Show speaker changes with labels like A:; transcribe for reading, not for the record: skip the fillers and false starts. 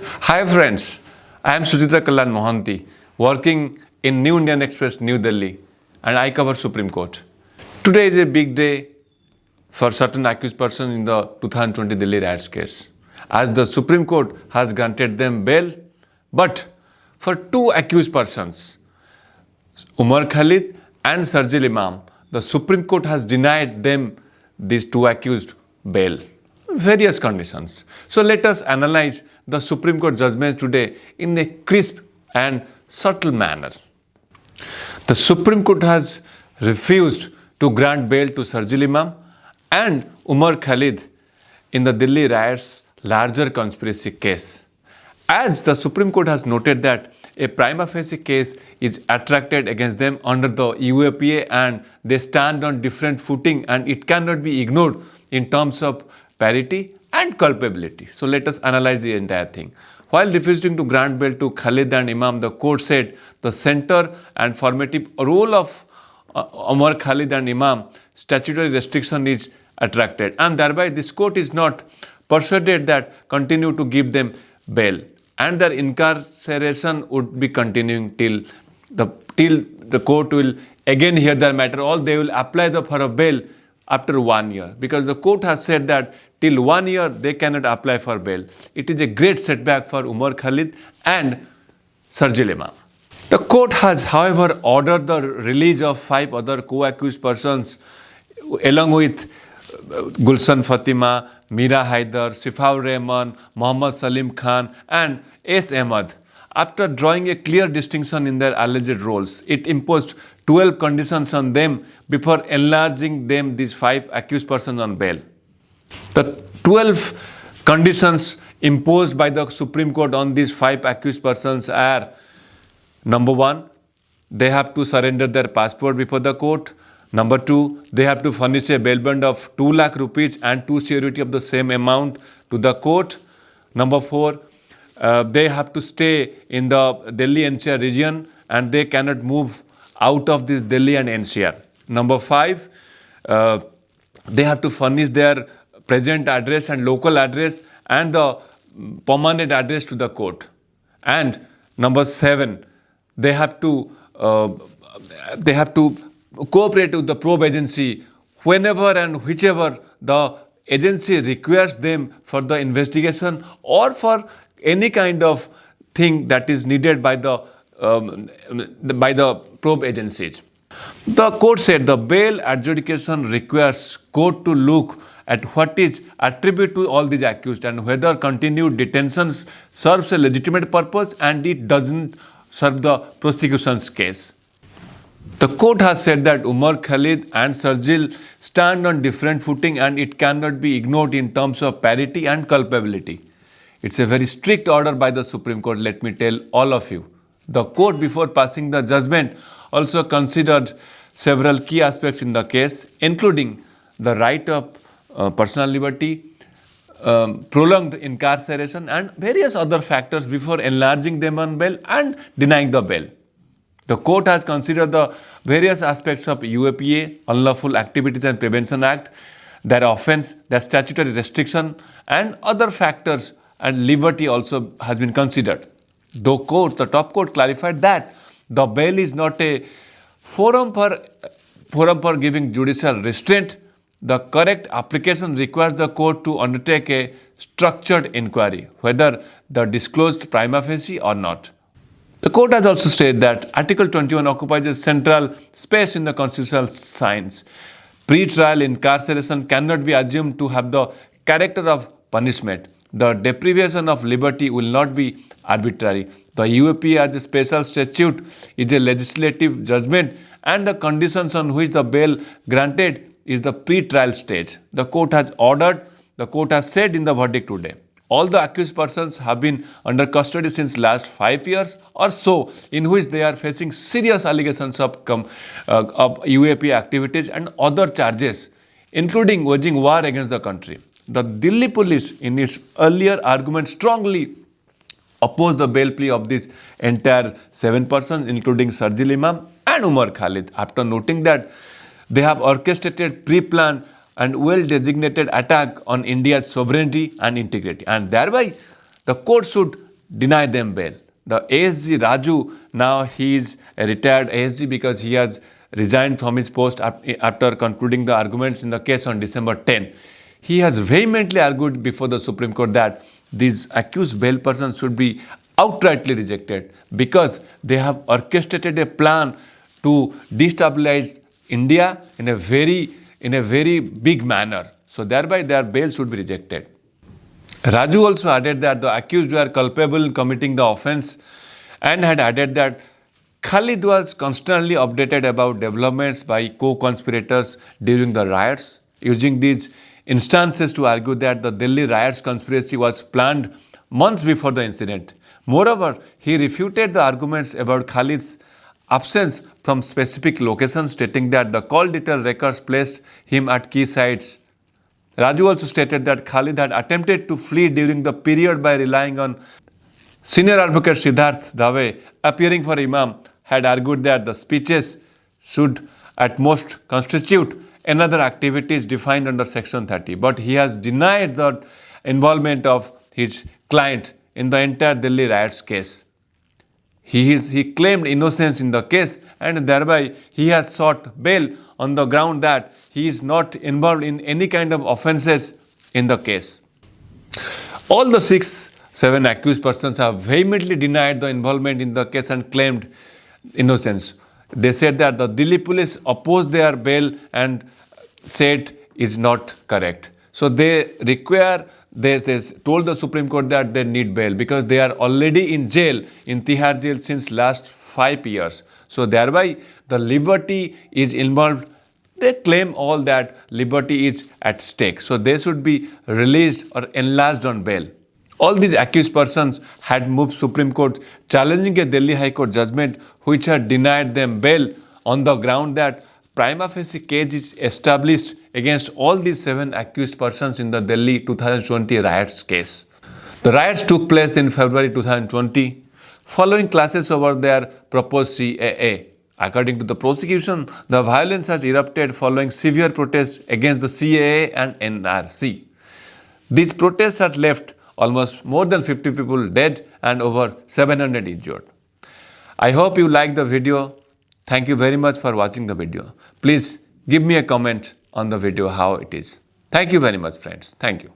A: Hi friends, I am Suchitra Kalyan Mohanty, working in New Indian Express, New Delhi, and I cover Supreme Court. Today is a big day for certain accused persons in the 2020 Delhi riots case, as the Supreme Court has granted them bail, but for two accused persons, Umar Khalid and Sharjeel Imam, the Supreme Court has denied them these two accused bail. Various conditions. So let us analyze the Supreme Court judgments today in a crisp and subtle manner. The Supreme Court has refused to grant bail to Sharjeel Imam and Umar Khalid in the Delhi riots larger conspiracy case. As the Supreme Court has noted that a prima facie case is attracted against them under the UAPA and they stand on different footing and it cannot be ignored in terms of parity and culpability. So let us analyze the entire thing. While refusing to grant bail to Khalid and Imam, the court said the center and formative role of Umar Khalid and Imam statutory restriction is attracted, and thereby this court is not persuaded that continue to give them bail, and their incarceration would be continuing till the court will again hear their matter, or they will apply for a bail after 1 year, because the court has said that till 1 year they cannot apply for bail. It is a great setback for Umar Khalid and Sharjeel Imam. The court has, however, ordered the release of 5 other co-accused persons along with Gulfisha Fatima, Meera Haider, Shifa Ur Rehman, Saleem Khan and S. Ahmed. After drawing a clear distinction in their alleged roles, it imposed 12 conditions on them before enlarging them these 5 accused persons on bail. The 12 conditions imposed by the Supreme Court on these 5 accused persons are: number 1, they have to surrender their passport before the court. Number 2, they have to furnish a bail bond of 2 lakh rupees and 2 surety of the same amount to the court. Number 4, they have to stay in the Delhi NCR region and they cannot move out of this Delhi and NCR. Number 5, they have to furnish their present address and local address and the permanent address to the court. And number 7, they have to cooperate with the probe agency whenever and whichever the agency requires them for the investigation or for any kind of thing that is needed by the probe agencies. The court said the bail adjudication requires court to look at what is attributed to all these accused and whether continued detentions serves a legitimate purpose and it doesn't serve the prosecution's case. The court has said that Umar Khalid and Sharjeel stand on different footing and it cannot be ignored in terms of parity and culpability. It's a very strict order by the Supreme Court, let me tell all of you. The court, before passing the judgment, also considered several key aspects in the case, including the right of personal liberty, prolonged incarceration and various other factors before enlarging them on bail and denying the bail. The court has considered the various aspects of UAPA, Unlawful Activities and Prevention Act, their offence, their statutory restriction and other factors, and liberty also has been considered. The top court clarified that the bail is not a forum for giving judicial restraint. The correct application requires the court to undertake a structured inquiry, whether the disclosed prima facie or not. The court has also stated that Article 21 occupies a central space in the constitutional science. Pre-trial incarceration cannot be assumed to have the character of punishment. The deprivation of liberty will not be arbitrary. The UAPA as a special statute is a legislative judgment and the conditions on which the bail granted is the pre-trial stage. The court has said in the verdict today, all the accused persons have been under custody since last 5 years or so, in which they are facing serious allegations of UAPA activities and other charges, including waging war against the country. The Delhi police, in its earlier argument, strongly opposed the bail plea of these entire 7 persons, including Sharjeel Imam and Umar Khalid, after noting that they have orchestrated, pre-planned and well-designated attack on India's sovereignty and integrity, and thereby the court should deny them bail. The ASG Raju, now he is a retired ASG because he has resigned from his post after concluding the arguments in the case on December 10. He has vehemently argued before the Supreme Court that these accused bail persons should be outrightly rejected because they have orchestrated a plan to destabilize India in a very big manner. So thereby their bail should be rejected. Raju also added that the accused were culpable in committing the offence and had added that Khalid was constantly updated about developments by co-conspirators during the riots, using these instances to argue that the Delhi riots conspiracy was planned months before the incident. Moreover, he refuted the arguments about Khalid's absence from specific locations, stating that the call detail records placed him at key sites. Raju also stated that Khalid had attempted to flee during the period by relying on senior advocate Siddharth Dave, appearing for Imam, had argued that the speeches should at most constitute another activities defined under Section 30. But he has denied the involvement of his client in the entire Delhi riots case. He claimed innocence in the case and thereby he has sought bail on the ground that he is not involved in any kind of offences in the case. All the 7 accused persons have vehemently denied the involvement in the case and claimed innocence. They said that the Delhi police opposed their bail and said is not correct. So they told the Supreme Court that they need bail because they are already in jail, in Tihar jail since last 5 years. So thereby the liberty is involved. They claim all that liberty is at stake. So they should be released or enlarged on bail. All these accused persons had moved Supreme Court challenging a Delhi High Court judgment which had denied them bail on the ground that prima facie case is established against all these 7 accused persons in the Delhi 2020 riots case. The riots took place in February 2020 following clashes over their proposed CAA. According to the prosecution, the violence has erupted following severe protests against the CAA and NRC. These protests had left almost more than 50 people dead and over 700 injured. I hope you liked the video. Thank you very much for watching the video. Please give me a comment on the video how it is. Thank you very much, friends. Thank you.